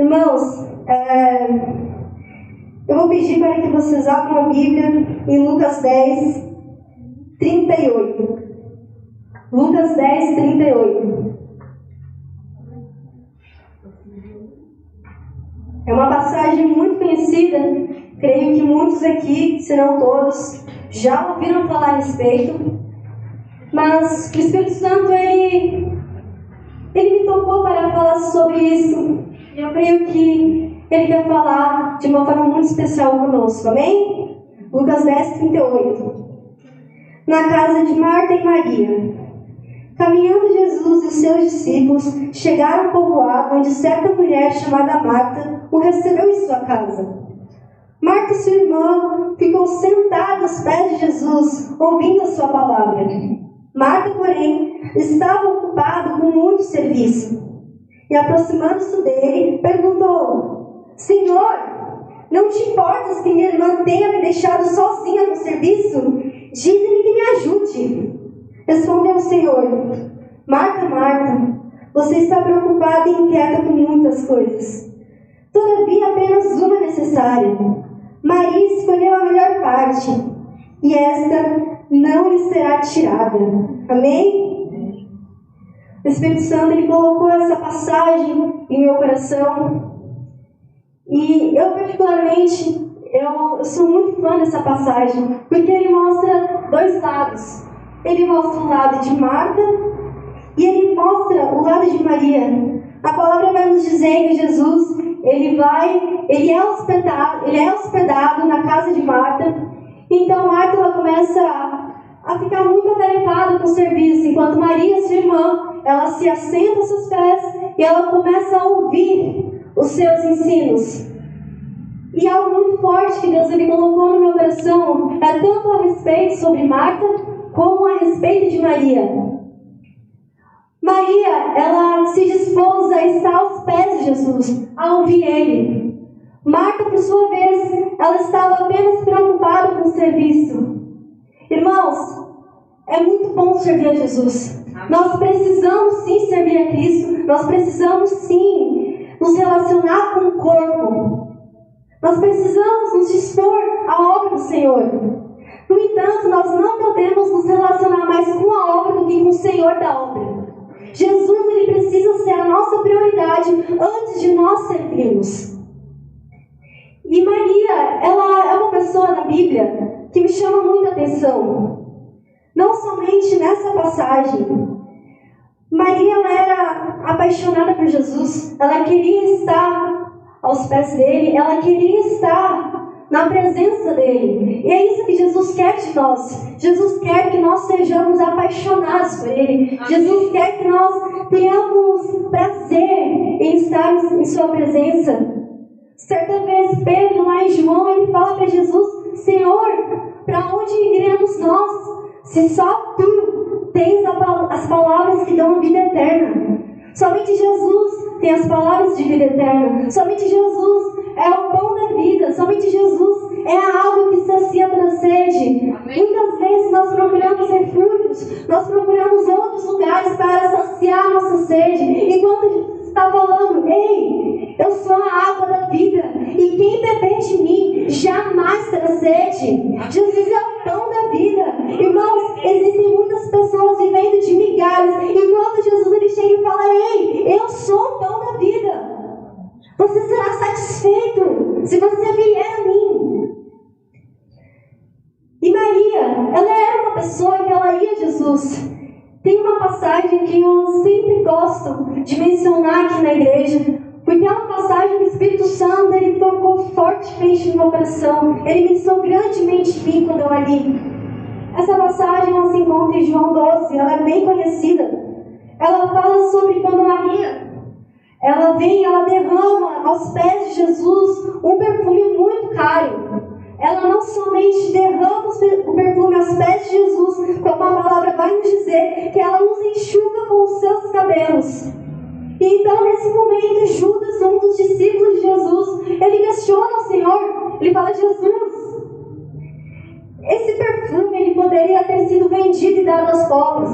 Irmãos, eu vou pedir para que vocês abram a Bíblia em Lucas 10, 38. Lucas 10, 38. É uma passagem muito conhecida, creio que muitos aqui, se não todos, já ouviram falar a respeito, mas o Espírito Santo, ele me tocou para falar sobre isso. Eu creio que ele quer falar de uma forma muito especial conosco, amém? Lucas 10, 38. Na casa de Marta e Maria. Caminhando Jesus e os seus discípulos chegaram ao povoado onde certa mulher chamada Marta o recebeu em sua casa. Marta e sua irmã ficou sentada aos pés de Jesus, ouvindo a sua palavra. Marta, porém, estava ocupada com muito serviço. E aproximando-se dele, perguntou: Senhor, não te importas que minha irmã tenha me deixado sozinha no serviço? Diz-me que me ajude. Respondeu o Senhor: Marta, Marta, você está preocupada e inquieta com muitas coisas. Todavia, apenas uma é necessária. Maria escolheu a melhor parte, e esta não lhe será tirada. Amém? O Espírito Santo, ele colocou essa passagem em meu coração. E eu, particularmente, eu sou muito fã dessa passagem, porque ele mostra dois lados. Ele mostra o lado de Marta e ele mostra o lado de Maria. A palavra vai nos dizer que Jesus, ele é hospedado na casa de Marta. Então Marta, ela começa a ficar muito atarefada com o serviço, enquanto Maria, sua irmã, ela se assenta aos seus pés e ela começa a ouvir os seus ensinos. E algo muito forte que Deus, ele colocou no meu coração é tanto a respeito sobre Marta como a respeito de Maria. Maria, ela se dispôs a estar aos pés de Jesus, a ouvir ele. Marta, por sua vez, ela estava apenas preocupada com o serviço. Irmãos, é muito bom servir a Jesus. Nós precisamos sim servir a Cristo. Nós precisamos sim nos relacionar com o corpo. Nós precisamos nos dispor à obra do Senhor. No entanto, nós não podemos nos relacionar mais com a obra do que com o Senhor da obra. Jesus, ele precisa ser a nossa prioridade antes de nós servirmos. E Maria, ela é uma pessoa na Bíblia que me chama muita atenção. Não somente nessa passagem. Maria, ela era apaixonada por Jesus. Ela queria estar aos pés dele. Ela queria estar na presença dele. E é isso que Jesus quer de nós. Jesus quer que nós sejamos apaixonados por ele. Amém. Jesus quer que nós tenhamos prazer em estar em sua presença. Certa vez, Pedro, lá em João, ele fala para Jesus: Senhor, para onde iremos nós, se só tu tens as palavras que dão vida eterna? Somente Jesus tem as palavras de vida eterna. Somente Jesus é o pão da vida. Somente Jesus é a água que sacia a sede. Amém. Muitas vezes nós procuramos refúgios, nós procuramos outros lugares para saciar a nossa sede, enquanto Jesus está falando: ei, eu sou a água da vida, e quem beber de mim jamais terá sede. Jesus é o pão da vida. Irmãos, existem muitas pessoas vivendo de migalhas, enquanto Jesus, ele chega e fala: ei, eu sou o pão da vida. Você será satisfeito se você vier a mim. E Maria, ela era uma pessoa que ela ia a Jesus. Tem uma passagem que eu sempre gosto de mencionar aqui na igreja, porque é uma passagem que o Espírito Santo, ele tocou fortemente no meu coração. Ele ministrou grandemente em mim quando eu a li. Essa passagem ela se encontra em João 12, ela é bem conhecida. Ela fala sobre quando Maria, ela vem, ela derrama aos pés de Jesus um perfume muito caro. Ela não somente derrama o perfume aos pés de Jesus, como a palavra vai nos dizer, que ela os enxuga com os seus cabelos. E então, nesse momento, Judas, um dos discípulos de Jesus, ele questiona o Senhor. Ele fala: Jesus, esse perfume, ele poderia ter sido vendido e dado aos pobres.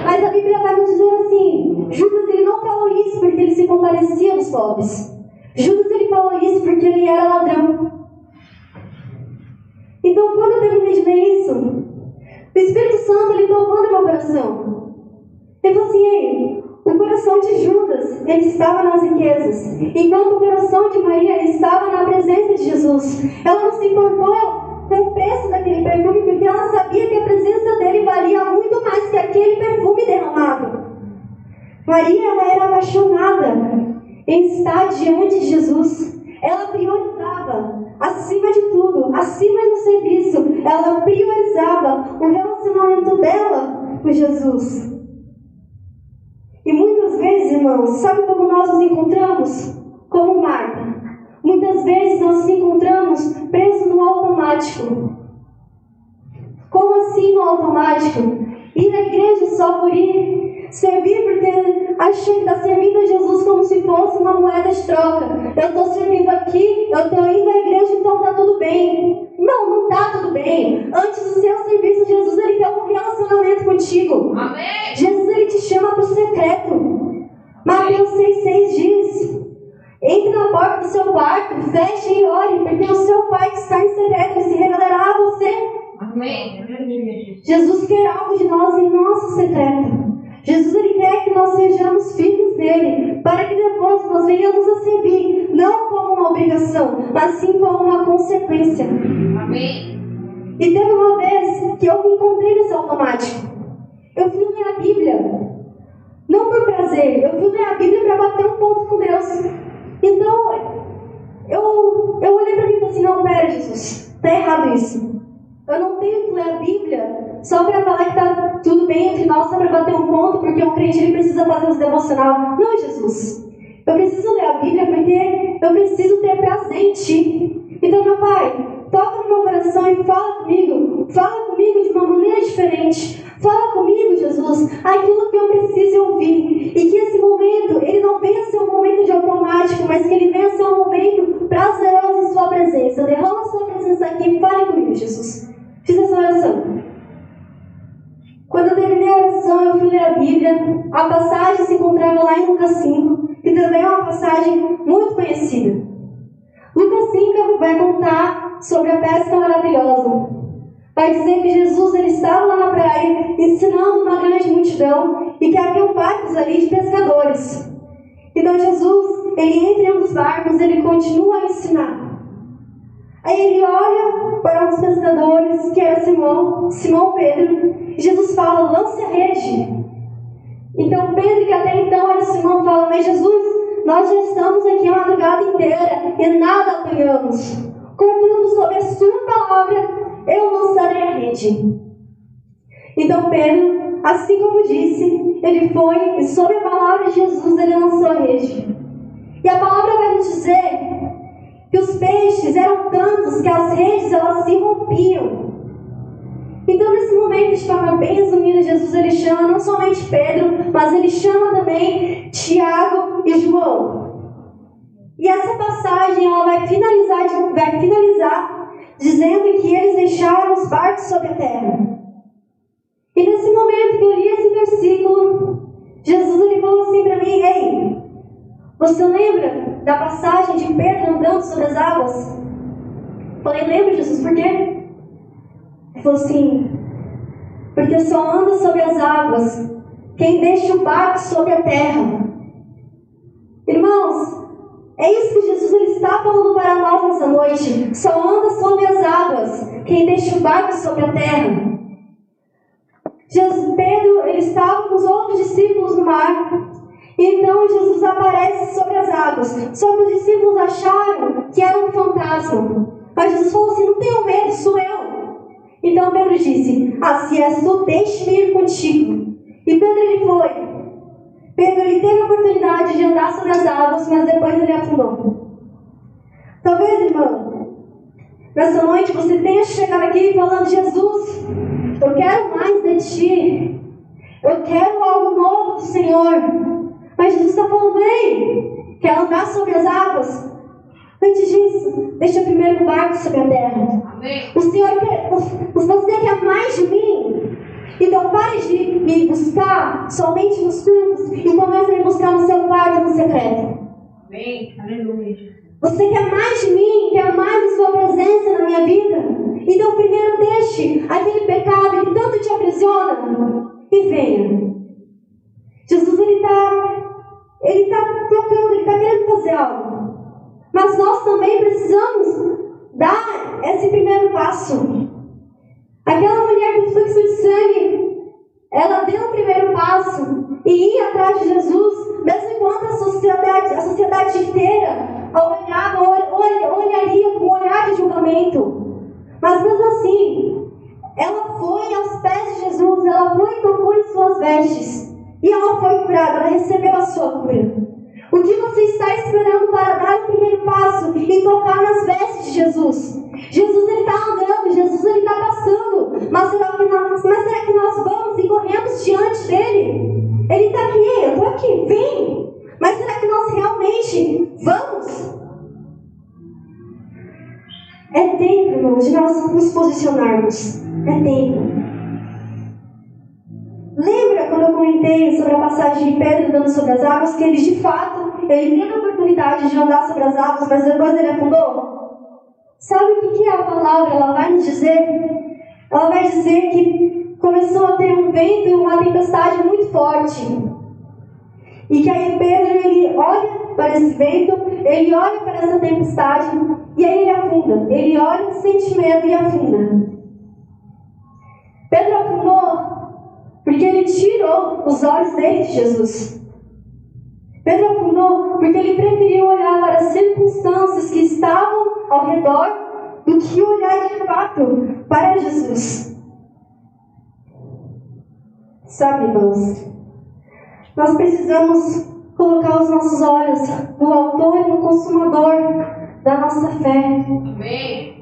Mas a Bíblia vai nos dizer assim: Judas, ele não falou isso porque ele se compadecia dos pobres, Judas, ele falou isso porque ele era ladrão. Então, quando eu terminei de ler isso, o Espírito Santo, ele tocou no meu coração. Ele falou assim: ei, o coração de Judas, ele estava nas riquezas, enquanto o coração de Maria, ele estava na presença de Jesus. Ela não se importou com o preço daquele perfume, porque ela sabia que a presença dele valia muito mais que aquele perfume derramado. Maria, ela era apaixonada em estar diante de Jesus. Ela priorizava, acima de tudo, acima do serviço, ela priorizava o relacionamento dela com Jesus. E muitas vezes, irmãos, sabe como nós nos encontramos? Como Marta. Muitas vezes nós nos encontramos presos no automático. Como assim no automático? Ir à igreja só por ir. Servir porque achei que está servindo a Jesus como se fosse uma moeda de troca. Eu estou servindo aqui, eu estou indo à igreja, então está tudo bem. Não está tudo bem. Antes do seu serviço, Jesus, ele quer um relacionamento contigo. Amém. Jesus, ele te chama para o secreto. Mateus 6,6 diz: entre na porta do seu quarto, feche e ore, porque o seu Pai que está em secreto se revelará a você. Amém. Jesus quer algo de nós em nosso secreto. Jesus, ele quer que nós sejamos filhos dele, para que depois nós venhamos a servir, não como uma obrigação, mas sim como uma consequência. Amém. E teve uma vez que eu me encontrei nesse automático. Eu fui ler a Bíblia, não por prazer, eu fui ler a Bíblia para bater um ponto com Deus. Então, eu olhei para mim e falei assim: não, pera, Jesus, está errado isso. Eu não tenho que ler a Bíblia só para falar que está tudo bem entre nós, só para bater um ponto, porque um crente ele precisa fazer os devocional. Não, Jesus. Eu preciso ler a Bíblia porque eu preciso ter prazer em Ti. Então, meu Pai, toca no meu coração e fala comigo de uma maneira diferente. Fala comigo, Jesus, aquilo que eu preciso ouvir. E que esse momento, ele não venha ser um momento de automático, mas que ele venha ser um momento prazeroso em Sua presença. Derrama a Sua presença aqui e fale comigo, Jesus. Fiz essa oração. Quando eu terminei a oração, eu fui ler a Bíblia. A passagem se encontrava lá em Lucas 5, que também é uma passagem muito conhecida. Lucas 5 vai contar sobre a pesca maravilhosa. Vai dizer que Jesus, ele estava lá na praia ensinando uma grande multidão e que havia barcos ali de pescadores. Então Jesus, ele entra em um dos barcos, ele continua a ensinar. Aí ele olha para um dos pescadores, que era Simão Pedro, e Jesus fala: lance a rede. Então Pedro, que até então era Simão, fala: mas Jesus, nós já estamos aqui a madrugada inteira e nada apanhamos. Contudo, sob a sua palavra, eu lançarei a rede. Então Pedro, assim como disse, ele foi e sob a palavra de Jesus ele lançou a rede. E a palavra vai nos dizer que os peixes eram tantos que as redes elas se rompiam. Então nesse momento, de forma bem resumida, Jesus ele chama não somente Pedro, mas ele chama também Tiago e João. E essa passagem ela vai finalizar dizendo que eles deixaram os barcos sobre a terra. E nesse momento que eu li esse versículo, Jesus ele falou assim para mim: ei, você lembra da passagem de Pedro andando sobre as águas? Eu falei: lembro, Jesus, por quê? Ele falou assim: porque só anda sobre as águas quem deixa o barco sobre a terra. Irmãos, é isso que Jesus ele está falando para nós nessa noite. Só anda sobre as águas quem deixa o barco sobre a terra. Pedro ele estava com os outros discípulos no mar. Então Jesus aparece sobre as águas. Só que os discípulos acharam que era um fantasma. Mas Jesus falou assim: não tenham medo, sou eu. Então Pedro disse: se és tu, deixe-me ir contigo. E Pedro ele foi. Pedro ele teve a oportunidade de andar sobre as águas, mas depois ele afundou. Talvez, irmão, nessa noite você tenha chegado aqui falando: Jesus, eu quero mais de Ti. Eu quero algo novo do Senhor. Mas Jesus está falando: ei, quer andar sobre as águas? Antes disso, deixa primeiro o barco sobre a terra. Amém. O Senhor quer, você quer mais de mim? Então pare de me buscar somente nos cultos e comece a me buscar no seu quarto, no secreto. Amém. Aleluia. Você quer mais de mim? Quer mais da sua presença na minha vida? Então primeiro deixe aquele pecado que tanto te aprisiona e venha. Jesus, ele está tocando, ele está querendo fazer algo. Mas nós também precisamos dar esse primeiro passo. Aquela mulher com fluxo de sangue, ela deu o primeiro passo e ia atrás de Jesus, mesmo enquanto a sociedade inteira olharia com um olhar de julgamento. Mas mesmo assim, ela foi aos pés de Jesus, ela foi e tocou em suas vestes. E ela foi curada, ela recebeu a sua cura. O que você está esperando para dar o primeiro passo e tocar nas vestes de Jesus? Jesus, ele está andando, Jesus, ele está passando. Mas será que nós vamos e corremos diante dele? Ele está aqui, eu estou aqui, vem. Mas será que nós realmente vamos? É tempo, irmãos, de nós nos posicionarmos. É tempo. Lembra quando eu comentei sobre a passagem de Pedro andando sobre as águas, que ele de fato, ele teve a oportunidade de andar sobre as águas, mas depois ele afundou? Sabe o que a palavra ela vai nos dizer? Ela vai dizer que começou a ter um vento e uma tempestade muito forte. E que aí Pedro, ele olha para esse vento, ele olha para essa tempestade, e aí ele afunda. Ele olha, sente medo e afunda. Pedro afundou porque ele tirou os olhos dele de Jesus. Pedro afundou porque ele preferiu olhar para as circunstâncias que estavam ao redor do que olhar de fato para Jesus. Sabe, irmãos, nós precisamos colocar os nossos olhos no autor e no consumador da nossa fé. Amém.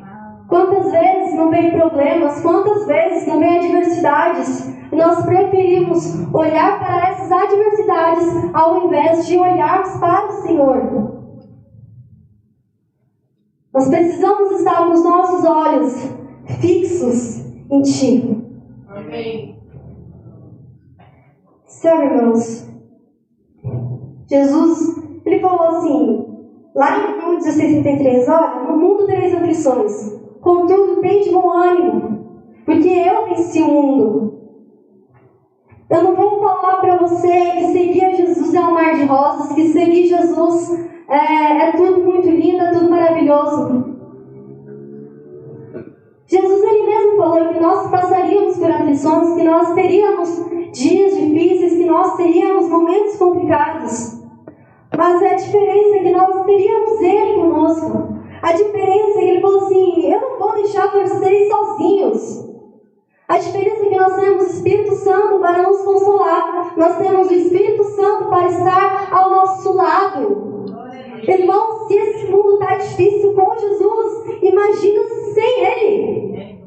Quantas vezes não vem problemas, quantas vezes não vem adversidades, e nós preferimos olhar para essas adversidades ao invés de olharmos para o Senhor. Nós precisamos estar com os nossos olhos fixos em Ti. Amém. Sabe, irmãos, Jesus, ele falou assim, lá em João 16:33, olha, no mundo tereis aflições, contudo, tende bom ânimo, porque eu venci o mundo. Eu não vou falar para você que seguir Jesus é um mar de rosas, que seguir Jesus é tudo muito lindo, é tudo maravilhoso. Jesus, ele mesmo falou que nós passaríamos por aflições, que nós teríamos dias difíceis, que nós teríamos momentos complicados. Mas a diferença é que nós teríamos Ele conosco. A diferença é que Ele falou assim, eu não vou deixar vocês sozinhos. A diferença é que nós temos o Espírito Santo para nos consolar. Nós temos o Espírito Santo para estar ao nosso lado. Irmãos, se esse mundo está difícil com Jesus, imagina sem Ele.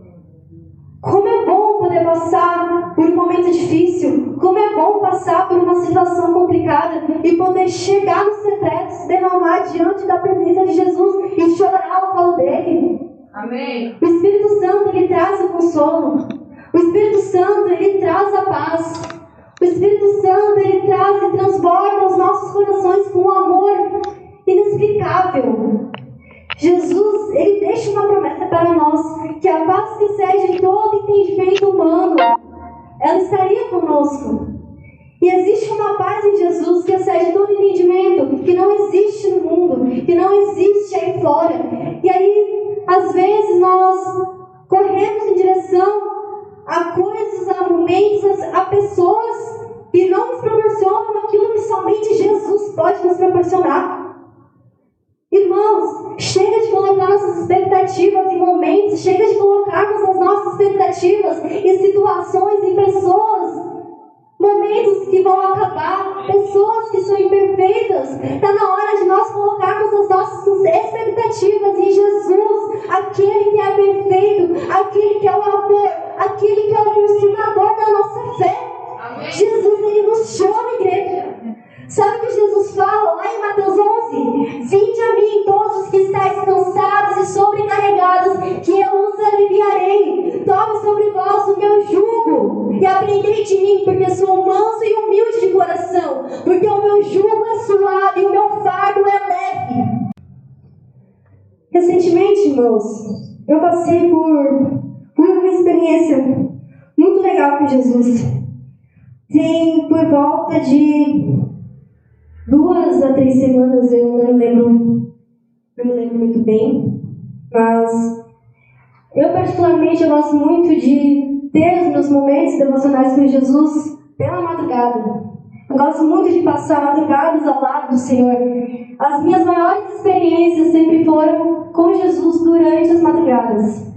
Como é bom poder passar por um momento difícil. Como é bom passar por uma situação complicada e poder chegar no secreto, se derramar diante da presença de Jesus e chorar ao colo dele. Amém. O Espírito Santo, ele traz o consolo. O Espírito Santo, ele traz a paz. O Espírito Santo, ele traz e transborda os nossos corações com um amor inexplicável. Jesus, ele deixa uma promessa para nós, que a paz que excede todo entendimento humano, ela estaria conosco. E existe uma paz em Jesus que excede todo entendimento, que não existe no mundo, que não existe aí fora. E aí, às vezes, nós corremos em direção a coisas, a momentos, a pessoas que não nos proporcionam aquilo que somente Jesus pode nos proporcionar. Irmãos, chega de colocar nossas expectativas em momentos, chega de colocarmos as nossas expectativas em situações, em pessoas, momentos que vão acabar, pessoas que são imperfeitas. Está na hora de nós colocarmos as nossas expectativas em Jesus, aquele que é perfeito, aquele que é o autor, aquele que é o consumador da nossa fé. Amém. Jesus, ele nos chama, igreja. Sabe o que Jesus fala lá em Mateus 11? Vinde a mim todos os que estáis cansados e sobrecarregados, que eu os aliviarei. Tome sobre vós o meu jugo e aprendei de mim, porque sou manso e humilde de coração. Porque o meu jugo é suave e o meu fardo é leve. Recentemente, irmãos, eu passei por uma experiência muito legal com Jesus. Tem por volta de 2 a 3 semanas, eu não me lembro muito bem, mas eu particularmente eu gosto muito de ter os meus momentos devocionais com Jesus pela madrugada. Eu gosto muito de passar madrugadas ao lado do Senhor. As minhas maiores experiências sempre foram com Jesus durante as madrugadas.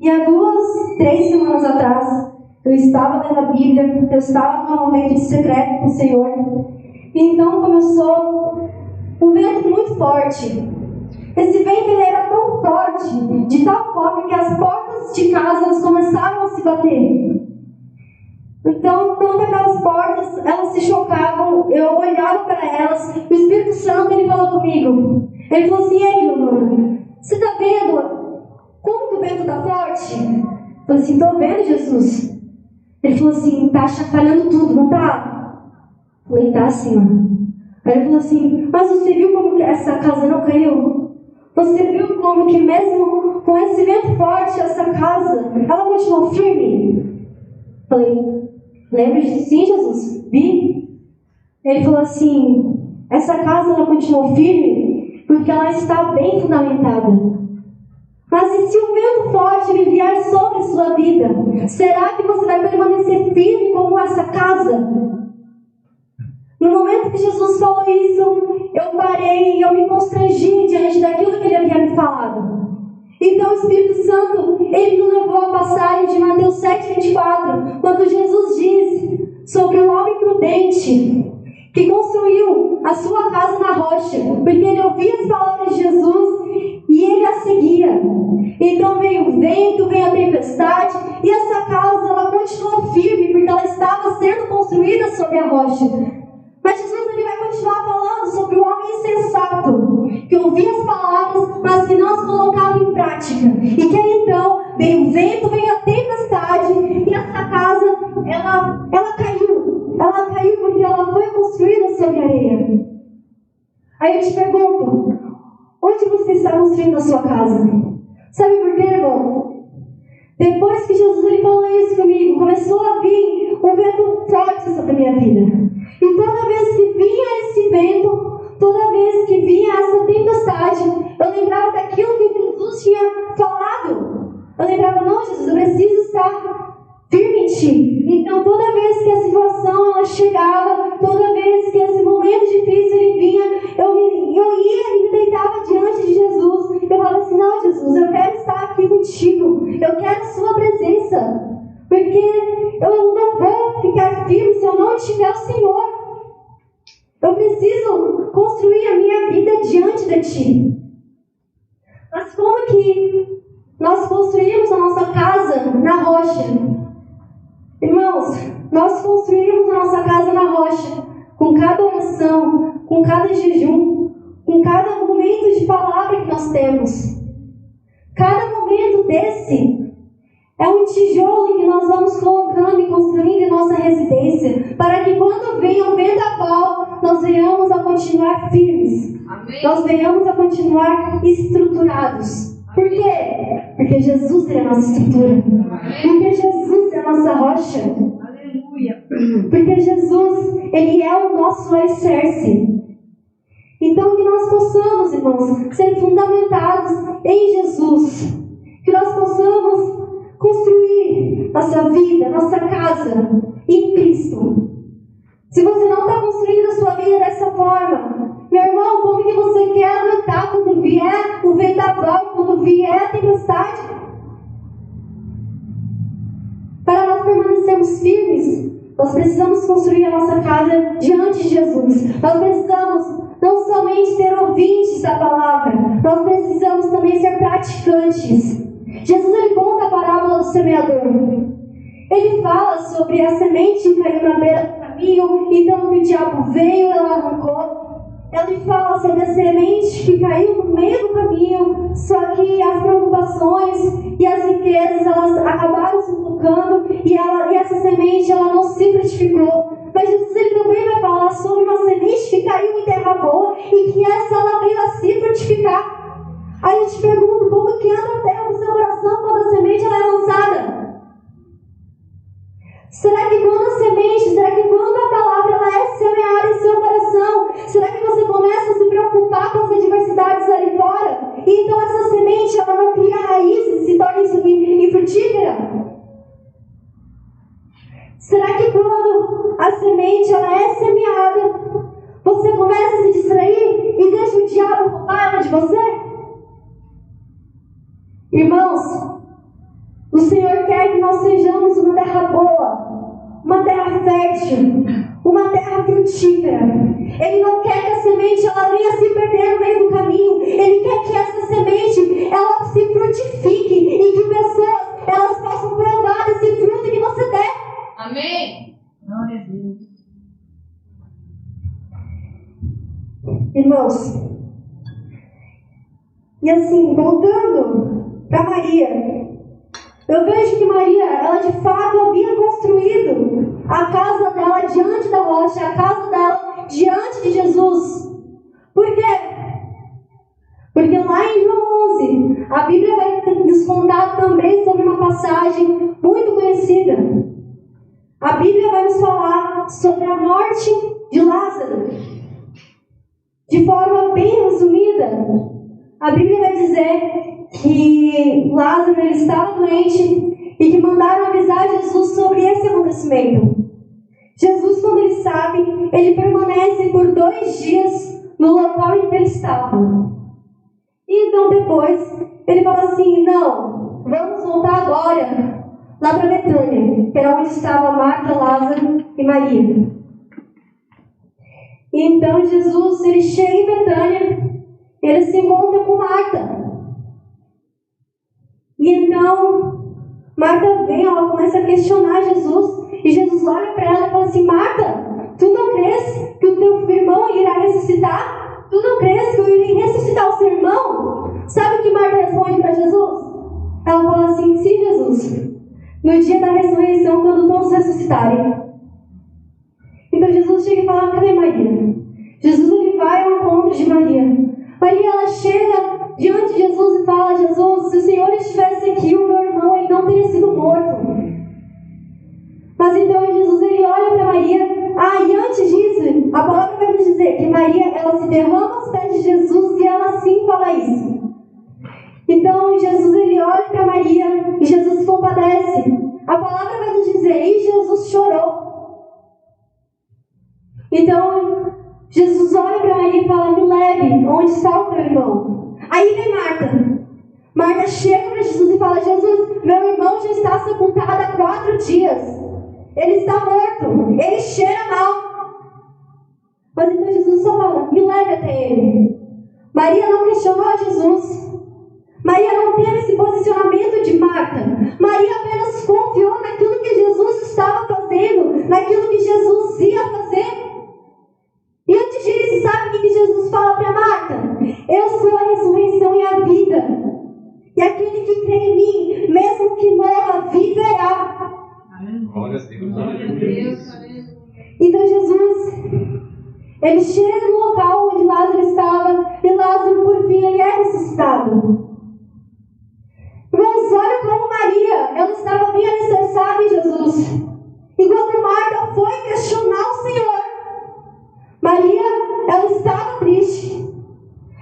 E há 2, 3 semanas atrás, eu estava lendo a Bíblia, eu estava num momento de secreto com o Senhor. E então começou um vento muito forte. Esse vento ele era tão forte, de tal forma que as portas de casa começaram a se bater. Então, quando aquelas portas elas se chocavam, eu olhava para elas, e o Espírito Santo ele falou comigo. Ele falou assim: ei, Giovana, você está vendo como que o vento está forte? Eu falei assim: estou vendo, Jesus. Ele falou assim: está chacoalhando tudo, não está? Eu falei: tá, Senhor. Aí ele falou assim: mas você viu como que essa casa não caiu? Você viu como que mesmo com esse vento forte, essa casa, ela continuou firme? Eu falei: lembra disso? Sim, Jesus, vi. Ele falou assim: essa casa ela continuou firme porque ela está bem fundamentada. Mas e se o vento forte ele vier sobre a sua vida, será que você vai permanecer firme como essa casa? No momento que Jesus falou isso, eu parei e eu me constrangi diante daquilo que ele havia me falado. Então o Espírito Santo, ele nos levou à passagem de Mateus 7,24, quando Jesus diz sobre o homem prudente que construiu a sua casa na rocha, porque ele ouvia as palavras de Jesus e ele a seguia. Então veio o vento, veio a tempestade, e essa casa ela continuou firme, porque ela estava sendo construída sobre a rocha. Mas Jesus ele vai continuar falando sobre o homem insensato, que ouvia as palavras, mas que não as colocava em prática. E que aí então veio o vento, veio a tempestade, e essa casa ela caiu. Ela caiu porque ela foi construída sobre areia. Aí eu te pergunto: onde você está construindo a sua casa? Sabe por quê, irmão? Depois que Jesus ele falou isso comigo, começou a vir um vento forte sobre a minha vida. E toda vez que vinha esse vento, toda vez que vinha essa tempestade, eu lembrava daquilo que Jesus tinha falado. Eu lembrava: não, Jesus, eu preciso estar firme em ti. Então toda vez que a situação ela chegava, toda vez que esse momento difícil ele vinha, eu ia e me deitava diante de Jesus. Eu falava assim: não, Jesus, eu quero estar aqui contigo, eu quero a sua presença, porque eu não vou ficar firme se eu não tiver o Senhor. Eu preciso construir a minha vida diante de ti. Mas como que nós construímos a nossa casa na rocha? Irmãos, nós construímos a nossa casa na rocha, com cada oração, com cada jejum, com cada momento de palavra que nós temos. Cada momento desse é um tijolo que nós vamos colocando e construindo em nossa residência, para que quando venha o vendaval, nós venhamos a continuar firmes. Amém. Nós venhamos a continuar estruturados. Por quê? Porque Jesus é a nossa estrutura. Amém. Porque Jesus é a nossa rocha. Aleluia. Porque Jesus, Ele é o nosso alicerce. Então que nós possamos, irmãos, ser fundamentados em Jesus. Que nós possamos construir nossa vida, nossa casa em Cristo. Se você não está construindo a sua vida dessa forma, meu irmão, como que você quer aguentar quando vier o vendaval, quando vier a tempestade? Para nós permanecermos firmes, nós precisamos construir a nossa casa diante de Jesus. Nós precisamos não somente ser ouvintes da palavra, nós precisamos também ser praticantes. Jesus ele conta a parábola do semeador. Ele fala sobre a semente que caiu na beira do caminho, então que o diabo veio e ela arrancou. Ele fala sobre a semente que caiu no meio do caminho, só que as preocupações e as riquezas elas acabaram sufocando e essa semente ela não se frutificou. Mas Jesus ele também vai falar sobre uma semente que caiu em terra boa e que essa ela veio a se frutificar. Aí eu te pergunto, como que anda dentro do seu coração quando a semente ela é lançada? Será que quando a semente, será que quando a palavra ela é semeada em seu coração, será que você começa a se preocupar com as adversidades ali fora? E então essa semente ela não cria raízes e se torna infrutífera? Será que quando a semente ela é semeada, você começa a se distrair e deixa o diabo roubar ela de você? Irmãos, o Senhor quer que nós sejamos uma terra boa, uma terra fértil, uma terra frutífera. Ele não quer que a semente ela venha se perder no meio do caminho. Ele quer que essa semente ela se frutifique e que pessoas elas possam provar desse fruto que você der. Amém. Glória a Deus. Irmãos, e assim, voltando para Maria, eu vejo que Maria, ela de fato havia construído a casa dela diante da rocha, a casa dela diante de Jesus. Por quê? Porque lá em João 11, a Bíblia vai nos contar também sobre uma passagem muito conhecida. A Bíblia vai nos falar sobre a morte de Lázaro. De forma bem resumida, a Bíblia vai dizer que Lázaro ele estava doente e que mandaram avisar Jesus sobre esse acontecimento. Jesus, quando ele sabe, ele permanece por 2 dias no local em que ele estava. E então depois, ele fala assim, não, vamos voltar agora lá para Betânia, que era onde estava Marta, Lázaro e Maria. E então Jesus, ele chega em Betânia, ele se encontra com Marta. E então, Marta vem, ela começa a questionar Jesus, e Jesus olha para ela e fala assim, Marta, tu não crês que o teu irmão irá ressuscitar? Tu não crês que eu irei ressuscitar o seu irmão? Sabe o que Marta responde para Jesus? Ela fala assim, sim, Jesus, no dia da ressurreição, quando todos ressuscitarem. Então Jesus chega e fala, cadê Maria? Jesus ele vai ao encontro de Maria. Maria ela chega diante de Jesus e fala, Jesus, se o Senhor estivesse aqui, o meu irmão ele não teria sido morto. Mas então Jesus ele olha para Maria. E antes disso, a palavra vai nos dizer que Maria ela se derrama aos pés de Jesus e ela sim fala isso. Então Jesus ele olha para Maria e Jesus se compadece. A palavra vai nos dizer, e Jesus chorou. Então Jesus olha para Maria e fala, me leve, onde está o teu irmão? Aí vem Marta. Marta chega para Jesus e fala, Jesus, meu irmão já está sepultado há 4 dias. Ele está morto, ele cheira mal. Mas então Jesus só fala, me leve até ele. Maria não questionou Jesus. Maria não teve esse posicionamento de Marta. Maria apenas confiou naquilo que Jesus estava fazendo, naquilo que Jesus ia fazer. E antes disso, sabe o que Jesus fala para Marta? Eu sou a ressurreição e a vida. E aquele que crê em mim, mesmo que morra, viverá. Glória a Deus. Então Jesus, ele chega no local onde Lázaro estava, e Lázaro, por fim, ele é ressuscitado. Mas olha como Maria, ela estava bem alicerçada em Jesus. Enquanto Marta foi questionar o Senhor, Maria, ela estava triste.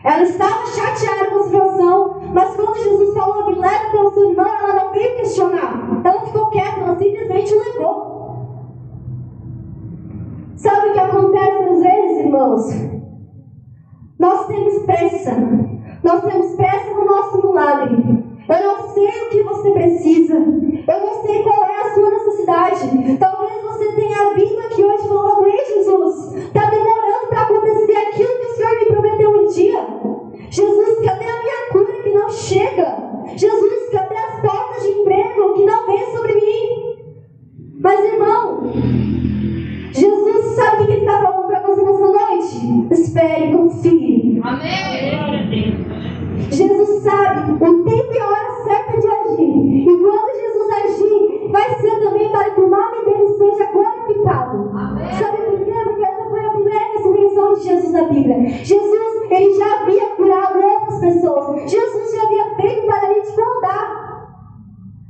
Ela estava chateada com a situação. Mas quando Jesus falou, me leva para o seu irmão, ela não veio questionar. Ela ficou quieta, ela simplesmente levou. Sabe o que acontece às vezes, irmãos? Nós temos pressa. Nós temos pressa no nosso milagre. Eu não sei o que você precisa. Eu não sei qual é a sua necessidade. Talvez você tenha vindo aqui hoje falando, ei Jesus, está demorando para acontecer aquilo que o Senhor me prometeu um dia. Jesus, cadê a minha cura que não chega? Jesus, cadê as portas de emprego que não vêm sobre mim? Mas irmão, Jesus sabe o que Ele está falando para você nessa noite? Espere, confie. Amém. Jesus sabe o tempo e a hora certa de agir. E quando Jesus agir, vai ser também para que o nome dele seja glorificado. Amém. Sabe por quê? Porque essa foi a primeira ressurreição de Jesus na Bíblia. Jesus, ele já havia curado outras pessoas. Jesus andar.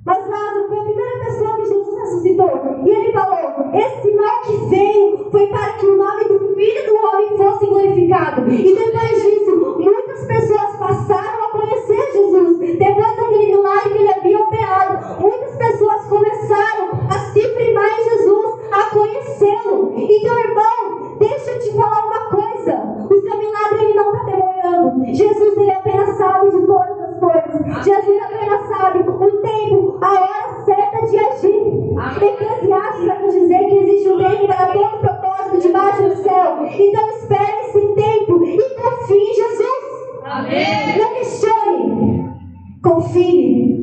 Mas Lázaro foi a primeira pessoa que Jesus ressuscitou. E ele falou: esse sinal que veio foi para que o nome do Filho do Homem fosse glorificado. E depois disso, muitas pessoas passaram a conhecer Jesus. Depois daquele milagre que ele havia operado, muitas pessoas começaram a se firmar em Jesus, a conhecê-lo. Então, irmão, deixa eu te falar uma coisa. O seu milagre ele não está demorando. Jesus ele apenas sabe de todas as coisas. Jesus apenas sabe o tempo, a hora certa de agir. Eclesiastes vai nos dizer que existe um tempo para todo propósito debaixo do céu. Então espere esse tempo e confie em Jesus. Amém. Não questione. Confie.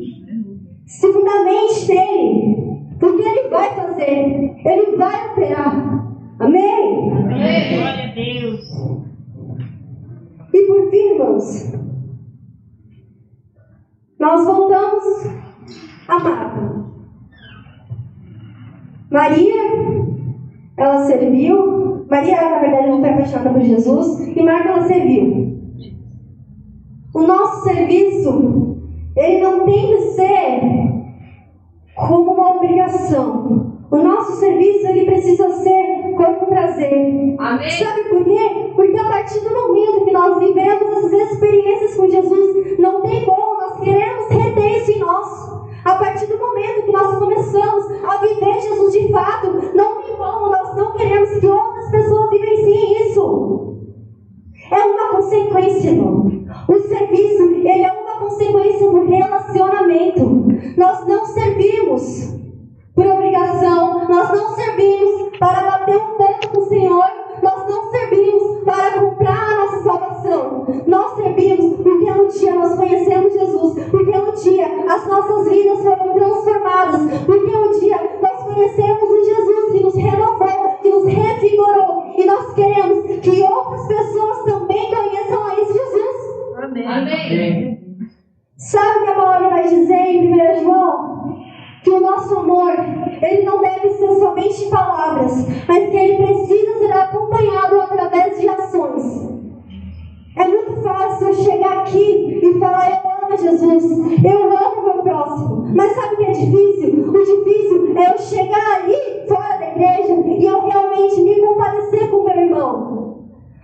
Se fundamente nele. Porque ele vai fazer. Ele vai operar. Amém? Amém. Glória a Deus. E por fim, irmãos, nós voltamos a Marta. Maria, ela serviu. Maria, na verdade, não foi apaixonada por Jesus. E Marta, ela serviu. O nosso serviço, ele não tem que ser como uma obrigação. O nosso serviço, ele precisa ser como um prazer. Amém. Sabe por quê? Porque a partir do momento que nós vivemos essas experiências com Jesus, não tem como, nós queremos reter isso em nós. A partir do momento que nós começamos a viver Jesus de fato, não tem como, nós não queremos que outras pessoas vivenciem isso. É uma consequência, irmão. O serviço, ele é uma consequência do relacionamento. Nós não servimos por obrigação, nós não servimos para bater um ponto com o Senhor, nós não servimos para comprar a nossa salvação. Nós servimos porque um dia nós conhecemos Jesus, porque um dia as nossas vidas foram transformadas, porque um dia nós conhecemos um Jesus que nos renovou, que nos revigorou, e nós queremos que outras pessoas também conheçam a esse Jesus. Amém. Amém. Sabe o que a palavra vai dizer em 1 João? Que o nosso amor, ele não deve ser somente em palavras, mas que ele precisa ser acompanhado através de ações. É muito fácil eu chegar aqui e falar: eu amo Jesus, eu amo o meu próximo. Mas sabe o que é difícil? O difícil é eu chegar ali fora da igreja e eu realmente me compadecer com o meu irmão.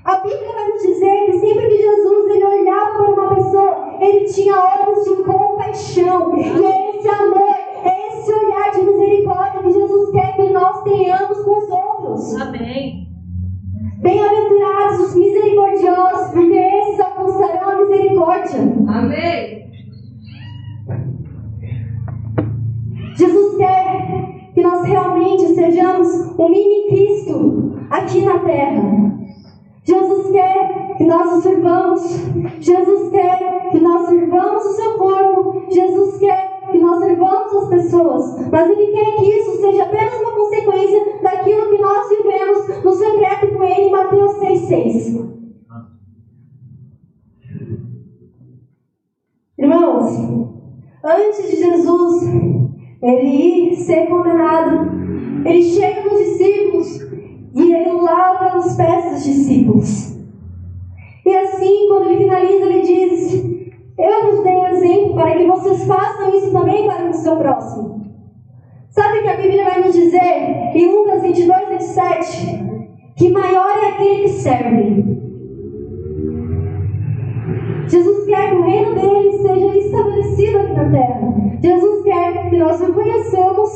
A Bíblia vai nos dizer que sempre que Jesus ele olhava para uma pessoa, ele tinha olhos de compaixão. E é esse amor, é esse olhar de misericórdia que Jesus quer que nós tenhamos com os outros. Amém. Bem-aventurados os misericordiosos, porque esses alcançarão a misericórdia. Amém. Jesus quer que nós realmente sejamos um mini Cristo aqui na terra. Jesus quer que nós o sirvamos. Jesus quer que nós sirvamos o seu corpo. Jesus quer que nós servamos as pessoas. Mas Ele quer que isso seja apenas uma consequência daquilo que nós vivemos no secreto com Ele em Mateus 6,6. Irmãos, antes de Jesus Ele ir ser condenado, Ele chega nos discípulos e Ele lava os pés dos discípulos. E assim, quando Ele finaliza, Ele diz: eu vos dei um exemplo para que vocês façam isso também para o seu próximo. Sabe o que a Bíblia vai nos dizer em Lucas 22, 27? Que maior é aquele que serve. Jesus quer que o reino dele seja estabelecido aqui na terra. Jesus quer que nós o conheçamos,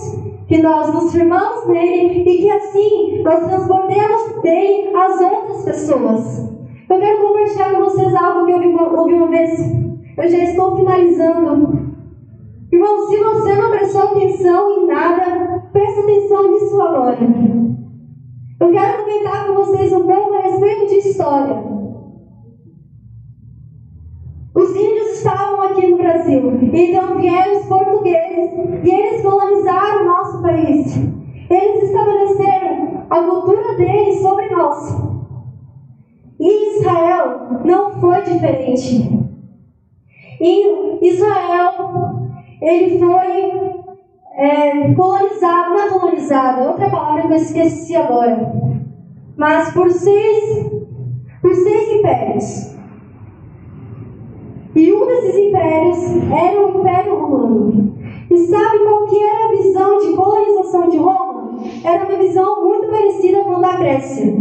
que nós nos firmamos nele e que assim nós transbordemos dele às outras pessoas. Eu quero compartilhar com vocês algo que eu ouvi uma vez. Eu já estou finalizando. Irmão, se você não prestou atenção em nada, preste atenção nisso agora. Eu quero comentar com vocês um pouco a respeito de história. Os índios estavam aqui no Brasil, então vieram os portugueses e eles colonizaram o nosso país. Eles estabeleceram a cultura deles sobre nós. E Israel não foi diferente. E Israel, ele foi colonizado, não é colonizado, é outra palavra que eu esqueci agora. Mas por seis impérios. E um desses impérios era o Império Romano. E sabe qual que era a visão de colonização de Roma? Era uma visão muito parecida com a da Grécia.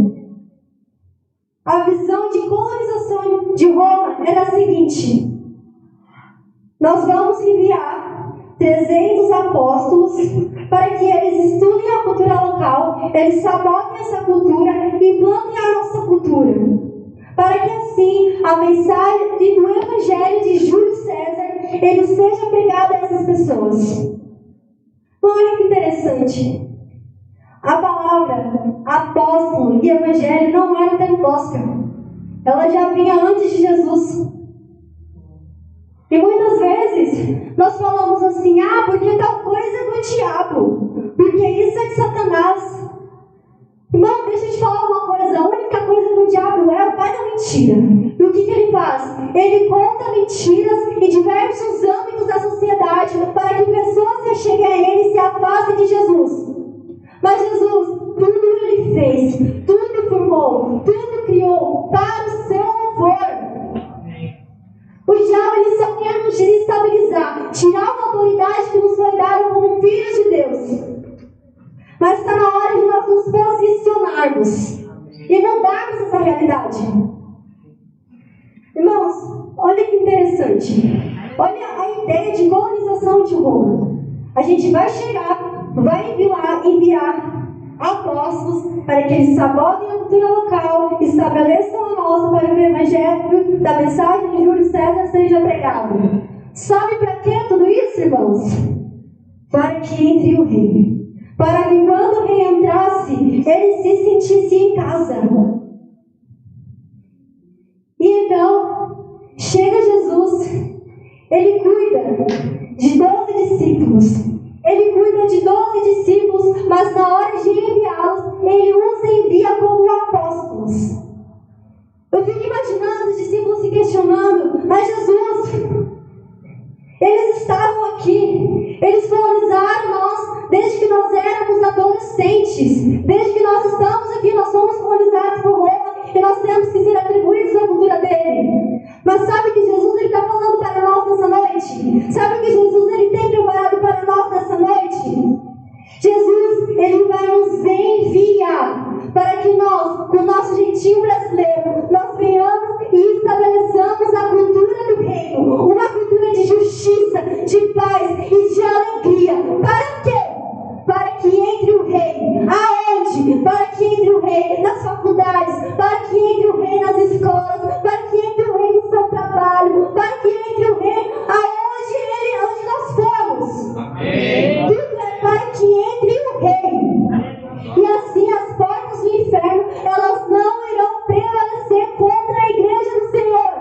A visão de colonização de Roma era a seguinte: nós vamos enviar 300 apóstolos para que eles estudem a cultura local, eles sabotem essa cultura e implantem a nossa cultura, para que assim a mensagem do Evangelho de Júlio César ele seja pregada a essas pessoas. Olha que interessante. A palavra apóstolo e evangelho não era termo Oscar. Ela já vinha antes de Jesus. E muitas vezes nós falamos assim: porque tal coisa é do diabo, porque isso é de Satanás. Irmão, deixa eu te falar uma coisa: a única coisa que o diabo é o pai da mentira. E o que ele faz? Ele conta mentiras em diversos âmbitos da sociedade para que pessoas se acheguem a ele e se afastem de Jesus. Mas Jesus, tudo ele fez, tudo formou, tudo criou para o seu louvor. O diabo ele só quer nos desestabilizar, tirar uma autoridade que nos foi dada como filhos de Deus. Mas está na hora de nós nos posicionarmos e mudarmos essa realidade. Irmãos, olha que interessante. Olha a ideia de colonização de Roma. A gente vai chegar, vai enviar apóstolos para que eles sabotem a cultura local, estabeleçam a nossa para que o evangelho da mensagem de Júlio César seja pregado. Sabe para que tudo isso, irmãos? Para que entre o rei. Para que quando o rei entrasse, ele se sentisse em casa. E então, chega Jesus, ele cuida de 12 discípulos. Ele cuida de 12 discípulos, mas na hora de enviá-los, ele os envia como apóstolos. Eu fico imaginando os discípulos se questionando: mas Jesus, eles estavam aqui, eles colonizaram nós desde que nós éramos adolescentes, desde que nós estamos aqui, nós somos colonizados por Roma e nós temos que ser atribuídos à cultura dele. Mas sabe que Jesus está falando para nós nessa noite? Sabe que Jesus ele tem preparado para nós nessa noite? Jesus, ele vai nos enviar para que nós, com o nosso jeitinho brasileiro, nós venhamos e estabeleçamos a cultura do reino, uma cultura de justiça, de paz e de alegria. Para quê? Para que entre o rei. Aonde? Para que entre o rei nas faculdades, para que entre o rei nas escolas, para que entre o rei no seu trabalho, para que entre o rei onde nós formos. Amém. Tudo é para que entre o rei. E assim as portas do inferno, elas não irão prevalecer contra a igreja do Senhor.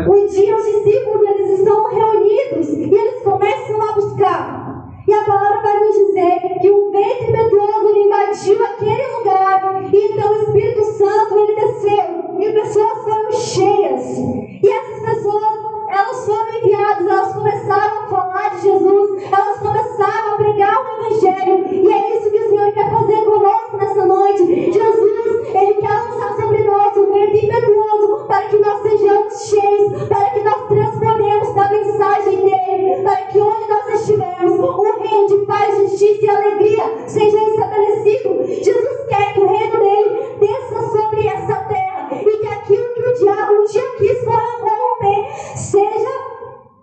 Um dia os discípulos eles estão reunidos e eles começam a buscar. E a palavra vai nos dizer que um vento impetuoso invadiu aquele lugar. E então o Espírito Santo ele desceu. E pessoas foram cheias. E essas pessoas, elas foram enviadas. Elas começaram a falar de Jesus. Elas começaram a pregar o Evangelho. E é isso que o Senhor quer fazer conosco nessa noite. Jesus, ele quer lançar sobre nós um vento impetuoso para que nós sejamos cheios, para que nós transbordemos da mensagem dele, para que onde nós estivermos, um reino de paz, justiça e alegria seja estabelecido. Jesus quer que o reino dele desça sobre essa terra e que aquilo que o diabo um dia quis corromper seja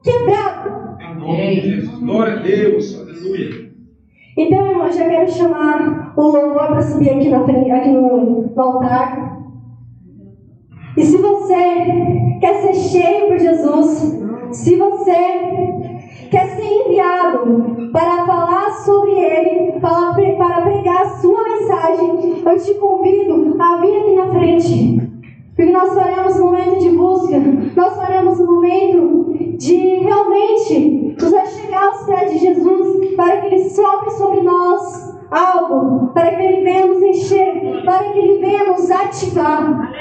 quebrado. Em nome de Jesus. Glória a Deus. Aleluia. Então, irmão, já quero chamar o louvor para subir aqui na frente, aqui no altar. E se você quer ser cheio por Jesus, se você quer ser enviado para falar sobre Ele, para pregar a sua mensagem, eu te convido a vir aqui na frente. Porque nós faremos um momento de busca, nós faremos um momento de realmente nos achegar aos pés de Jesus, para que Ele sopre sobre nós algo, para que Ele venha nos encher, para que Ele venha nos ativar.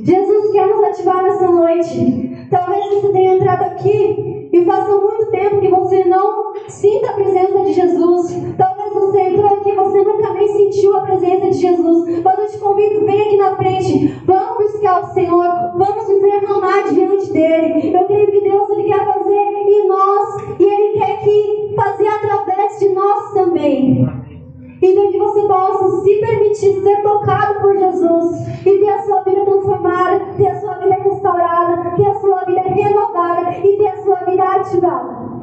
Jesus quer nos ativar nessa noite. Talvez você tenha entrado aqui e faça muito tempo que você não sinta a presença de Jesus. Talvez você entrou aqui e você nunca nem sentiu a presença de Jesus. Mas eu te convido, vem aqui na frente. Vamos buscar o Senhor. Vamos nos derramar diante dele. Eu creio que Deus ele quer fazer em nós e ele quer fazer através de nós também. Então que você possa se permitir ser tocado por Jesus e ter a sua vida transformada, ter a sua vida restaurada, ter a sua vida renovada e ter a sua vida ativada.